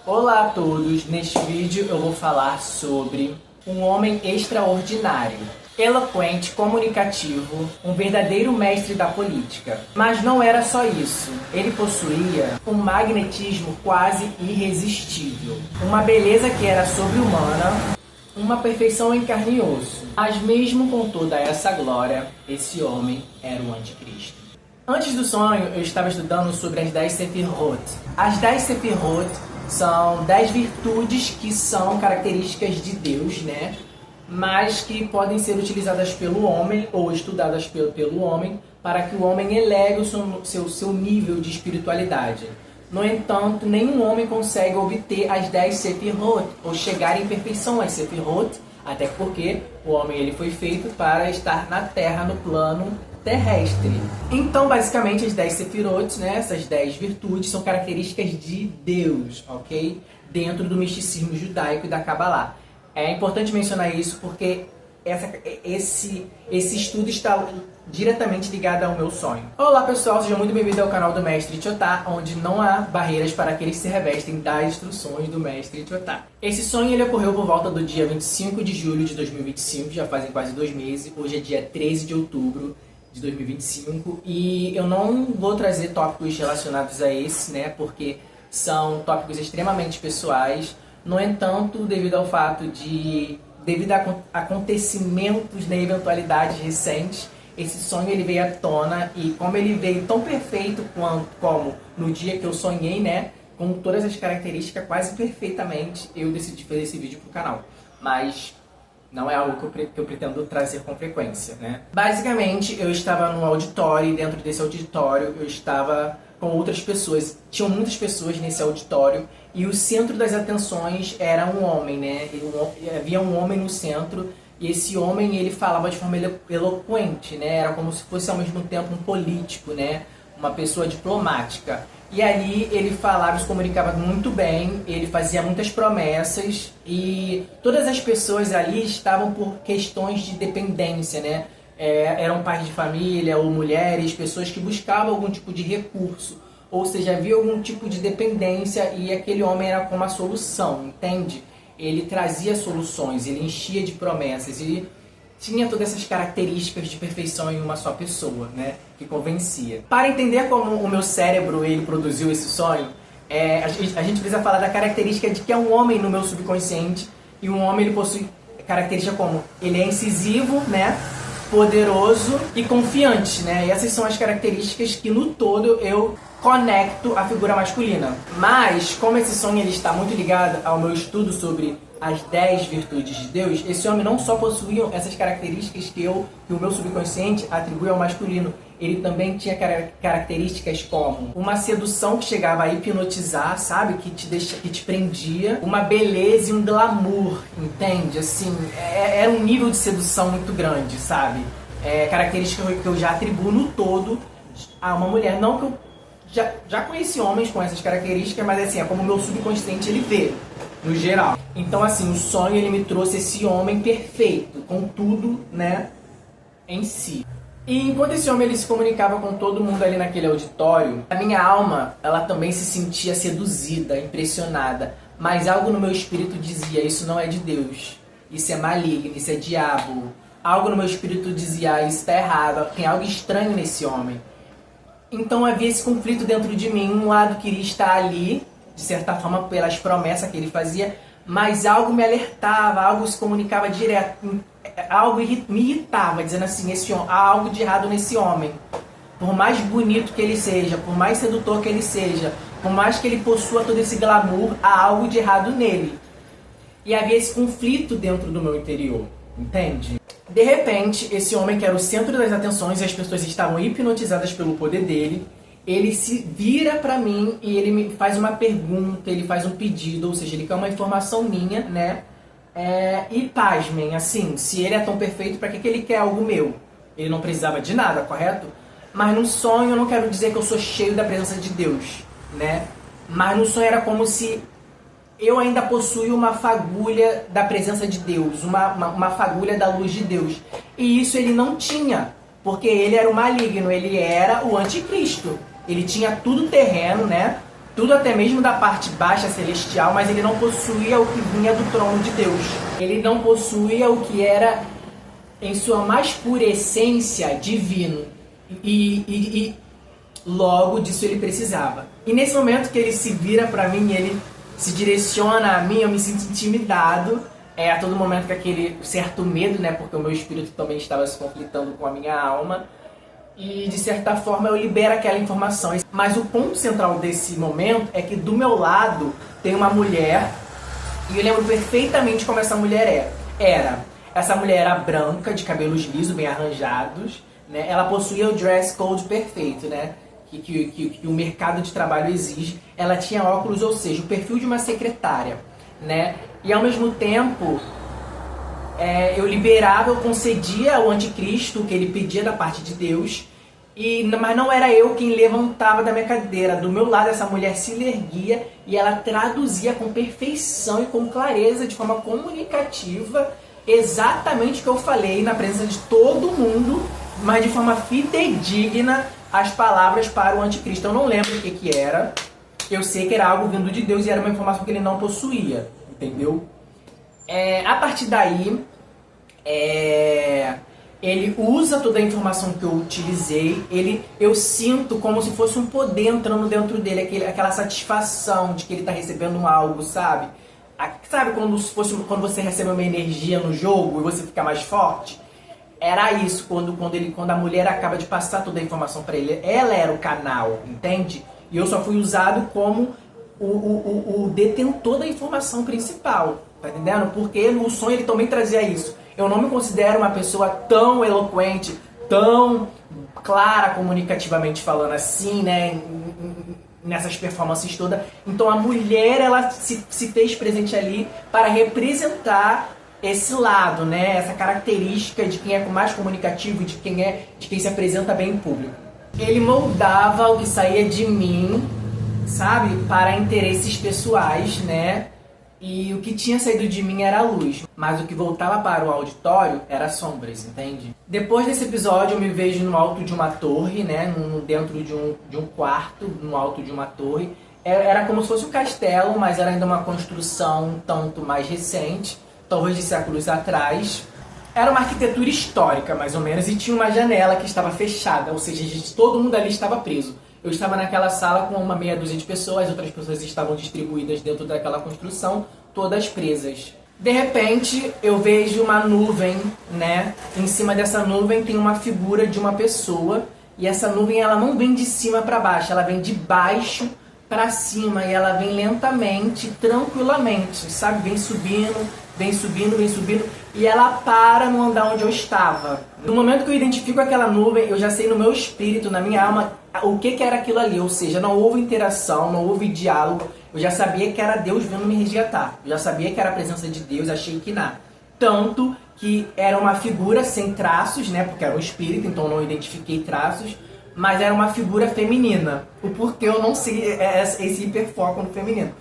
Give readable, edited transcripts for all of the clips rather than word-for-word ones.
Olá a todos, neste vídeo eu vou falar sobre um homem extraordinário, eloquente, comunicativo, um verdadeiro mestre da política. Mas não era só isso, ele possuía um magnetismo quase irresistível, uma beleza que era sobre-humana, uma perfeição em carne e osso. Mas mesmo com toda essa glória, esse homem era o anticristo. Antes do sonho, eu estava estudando sobre as 10 Sefirot. As 10 Sefirot são 10 virtudes que são características de Deus, né? Mas que podem ser utilizadas pelo homem ou estudadas pelo homem para que o homem eleve o seu nível de espiritualidade. No entanto, nenhum homem consegue obter as 10 Sefirot ou chegar em perfeição às Sefirot, até porque o homem ele foi feito para estar na Terra, no plano terrestre. Então, basicamente, as 10 Sefirot, né, essas 10 virtudes, são características de Deus, ok? Dentro do misticismo judaico e da Kabbalah. É importante mencionar isso porque esse estudo está diretamente ligado ao meu sonho. Olá pessoal, sejam muito bem-vindos ao canal do Mestre Chotá, onde não há barreiras para aqueles que se revestem das instruções do Mestre Chotá. Esse sonho ele ocorreu por volta do dia 25 de julho de 2025, já fazem quase 2 meses, hoje é dia 13 de outubro de 2025, e eu não vou trazer tópicos relacionados a esse, né, porque são tópicos extremamente pessoais. No entanto, devido a acontecimentos, né, eventualidades recentes, esse sonho ele veio à tona, e como ele veio tão perfeito como no dia que eu sonhei, né, com todas as características quase perfeitamente, eu decidi fazer esse vídeo pro canal. Mas não é algo que eu pretendo trazer com frequência, né? Basicamente, eu estava no auditório, e dentro desse auditório eu estava com outras pessoas. Tinham muitas pessoas nesse auditório, e o centro das atenções era um homem, né? Havia um homem no centro, e esse homem ele falava de forma eloquente, né? Era como se fosse ao mesmo tempo um político, né? Uma pessoa diplomática. E ali ele falava, se comunicava muito bem, ele fazia muitas promessas, e todas as pessoas ali estavam por questões de dependência, né? Eram pais de família ou mulheres, pessoas que buscavam algum tipo de recurso, ou seja, havia algum tipo de dependência, e aquele homem era como a solução, entende? Ele trazia soluções, ele enchia de promessas, ele tinha todas essas características de perfeição em uma só pessoa, né, que convencia. Para entender como o meu cérebro ele produziu esse sonho, a gente precisa falar da característica de que é um homem no meu subconsciente, e um homem ele possui característica como ele é incisivo, né, poderoso e confiante, né? E essas são as características que no todo eu conecto à figura masculina. Mas como esse sonho ele está muito ligado ao meu estudo sobre as 10 virtudes de Deus, esse homem não só possuía essas características que o meu subconsciente atribui ao masculino, ele também tinha características como uma sedução que chegava a hipnotizar, sabe? Que te prendia, uma beleza e um glamour, entende? Assim, era um nível de sedução muito grande, sabe? Característica que eu já atribuo no todo a uma mulher. Não que eu já conheci homens com essas características, mas assim, é como o meu subconsciente ele vê, no geral. Então assim, o sonho ele me trouxe esse homem perfeito, com tudo, né, em si. E enquanto esse homem ele se comunicava com todo mundo ali naquele auditório, a minha alma, ela também se sentia seduzida, impressionada. Mas algo no meu espírito dizia, isso não é de Deus, isso é maligno, isso é diabo. Algo no meu espírito dizia, isso está errado, tem algo estranho nesse homem. Então havia esse conflito dentro de mim, um lado queria estar ali, de certa forma pelas promessas que ele fazia, mas algo me alertava, algo se comunicava direto, algo me irritava, dizendo assim, há algo de errado nesse homem. Por mais bonito que ele seja, por mais sedutor que ele seja, por mais que ele possua todo esse glamour, há algo de errado nele. E havia esse conflito dentro do meu interior, entende? De repente, esse homem que era o centro das atenções e as pessoas estavam hipnotizadas pelo poder dele, ele se vira pra mim e ele me faz uma pergunta, ele faz um pedido, ou seja, ele quer uma informação minha, né? E pasmem, assim, se ele é tão perfeito, pra que ele quer algo meu? Ele não precisava de nada, correto? Mas no sonho eu não quero dizer que eu sou cheio da presença de Deus, né? Mas no sonho era como se eu ainda possuía uma fagulha da presença de Deus, uma fagulha da luz de Deus. E isso ele não tinha, porque ele era o maligno, ele era o anticristo. Ele tinha tudo terreno, né? tudo até mesmo da parte baixa celestial, mas ele não possuía o que vinha do trono de Deus. Ele não possuía o que era, em sua mais pura essência, divino. E logo disso ele precisava. E nesse momento que ele se vira para mim, ele se direciona a mim, eu me sinto intimidado. A todo momento com aquele certo medo, né? Porque o meu espírito também estava se conflitando com a minha alma. E de certa forma eu libero aquela informação. Mas o ponto central desse momento é que do meu lado tem uma mulher. E eu lembro perfeitamente como essa mulher Essa mulher era branca, de cabelos lisos, bem arranjados, né? Ela possuía o dress code perfeito, né? Que o mercado de trabalho exige. Ela tinha óculos, ou seja, o perfil de uma secretária, né? E ao mesmo tempo, eu liberava, eu concedia ao anticristo o que ele pedia da parte de Deus, mas não era eu quem levantava da minha cadeira. Do meu lado, essa mulher se erguia e ela traduzia com perfeição e com clareza, de forma comunicativa, exatamente o que eu falei na presença de todo mundo, mas de forma fidedigna, as palavras para o anticristo. Eu não lembro o que era, eu sei que era algo vindo de Deus e era uma informação que ele não possuía, entendeu? A partir daí, ele usa toda a informação que eu utilizei, eu sinto como se fosse um poder entrando dentro dele, aquela satisfação de que ele está recebendo algo, sabe? Sabe quando você recebe uma energia no jogo e você fica mais forte? Era isso, quando a mulher acaba de passar toda a informação para ele. Ela era o canal, entende? E eu só fui usado como o detentor da informação principal, tá entendendo? Porque no sonho ele também trazia isso. Eu não me considero uma pessoa tão eloquente, tão clara comunicativamente falando assim, né? Nessas performances todas. Então a mulher, ela se fez presente ali para representar esse lado, né? Essa característica de quem é mais comunicativo, de quem se apresenta bem em público. Ele moldava o que saía de mim, sabe? Para interesses pessoais, né? E o que tinha saído de mim era a luz, mas o que voltava para o auditório era sombras, entende? Depois desse episódio eu me vejo no alto de uma torre, né? Dentro de um quarto, no alto de uma torre. Era como se fosse um castelo, mas era ainda uma construção um tanto mais recente, talvez de séculos atrás. Era uma arquitetura histórica, mais ou menos, e tinha uma janela que estava fechada, ou seja, todo mundo ali estava preso. Eu estava naquela sala com uma meia dúzia de pessoas, outras pessoas estavam distribuídas dentro daquela construção, todas presas. De repente, eu vejo uma nuvem, né? Em cima dessa nuvem tem uma figura de uma pessoa, e essa nuvem ela não vem de cima para baixo, ela vem de baixo para cima, e ela vem lentamente, tranquilamente, sabe? Vem subindo, vem subindo, vem subindo, e ela para no andar onde eu estava. No momento que eu identifico aquela nuvem, eu já sei no meu espírito, na minha alma, o que era aquilo ali. Ou seja, não houve interação, não houve diálogo. Eu já sabia que era Deus vindo me resgatar. Eu já sabia que era a presença de Deus, achei que não. Tanto que era uma figura sem traços, né? Porque era um espírito, então eu não identifiquei traços. Mas era uma figura feminina. O porquê eu não sei esse hiperfoco no feminino.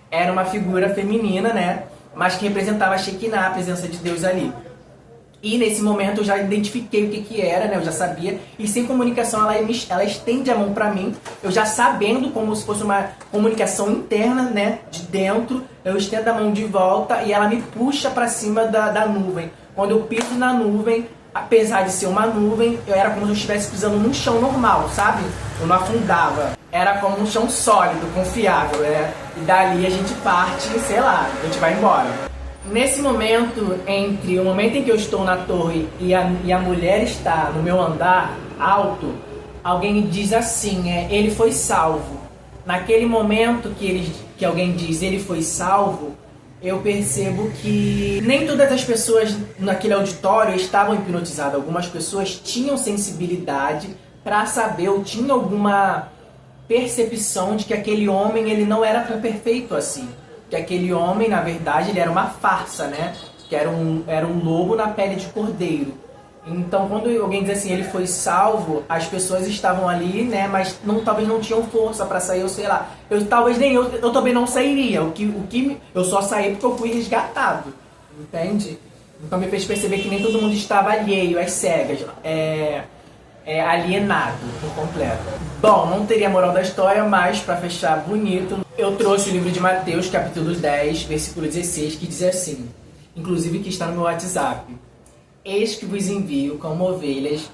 Era uma figura feminina, né? Mas que representava a Shekinah, a presença de Deus ali. E nesse momento eu já identifiquei o que era, né? Eu já sabia. E sem comunicação ela estende a mão pra mim. Eu já sabendo, como se fosse uma comunicação interna, né? De dentro. Eu estendo a mão de volta e ela me puxa pra cima da nuvem. Quando eu piso na nuvem, apesar de ser uma nuvem, era como se eu estivesse pisando num chão normal, sabe? Eu não afundava. Era como um chão sólido, confiável, né? E dali a gente parte, sei lá, a gente vai embora. Nesse momento, entre o momento em que eu estou na torre e a mulher está no meu andar alto, alguém diz assim, ele foi salvo. Naquele momento que alguém diz ele foi salvo, eu percebo que nem todas as pessoas naquele auditório estavam hipnotizadas. Algumas pessoas tinham sensibilidade para saber, ou tinham alguma percepção de que aquele homem ele não era tão perfeito assim. Que aquele homem, na verdade, ele era uma farsa, né? Que era um lobo na pele de cordeiro. Então, quando alguém diz assim, ele foi salvo, as pessoas estavam ali, né? Mas talvez não tinham força para sair, ou sei lá. Talvez nem eu também não sairia. Eu só saí porque eu fui resgatado, entende? Então me fez perceber que nem todo mundo estava alheio, às cegas. alienado por completo. Bom, não teria moral da história, mas para fechar bonito, eu trouxe o livro de Mateus, capítulo 10, versículo 16, que diz assim, inclusive que está no meu WhatsApp: Eis que vos envio como ovelhas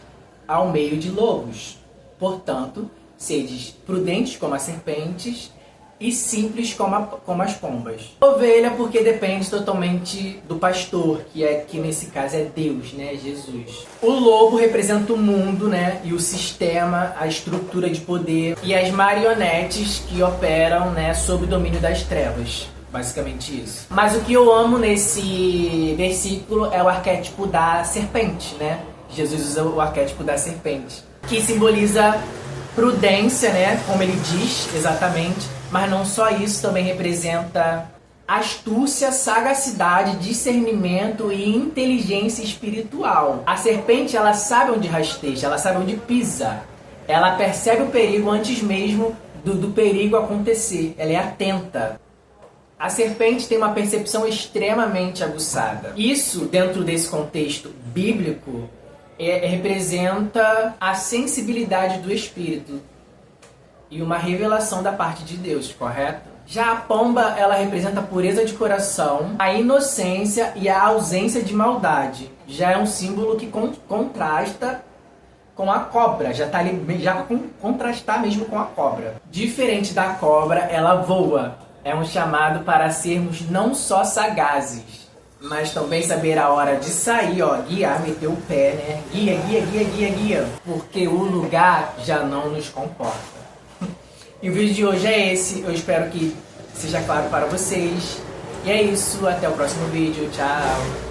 ao meio de lobos. Portanto, sedes prudentes como as serpentes e simples como as pombas. Ovelha porque depende totalmente do pastor, que nesse caso é Deus, né, Jesus. O lobo representa o mundo, né, e o sistema, a estrutura de poder e as marionetes que operam, né, sob o domínio das trevas. Basicamente isso. Mas o que eu amo nesse versículo é o arquétipo da serpente, né? Jesus usa o arquétipo da serpente, que simboliza prudência, né? Como ele diz exatamente. Mas não só isso, também representa astúcia, sagacidade, discernimento e inteligência espiritual. A serpente, ela sabe onde rasteja, ela sabe onde pisa. Ela percebe o perigo antes mesmo do perigo acontecer. Ela é atenta. A serpente tem uma percepção extremamente aguçada. Isso, dentro desse contexto bíblico, representa a sensibilidade do espírito e uma revelação da parte de Deus, correto? Já a pomba, ela representa a pureza de coração, a inocência e a ausência de maldade. Já é um símbolo que contrasta com a cobra, já contrastar mesmo com a cobra. Diferente da cobra, ela voa. É um chamado para sermos não só sagazes, mas também saber a hora de sair, ó, guiar, meter o pé, né? Guia, guia, guia, guia, guia. Porque o lugar já não nos comporta. E o vídeo de hoje é esse. Eu espero que seja claro para vocês. E é isso. Até o próximo vídeo. Tchau.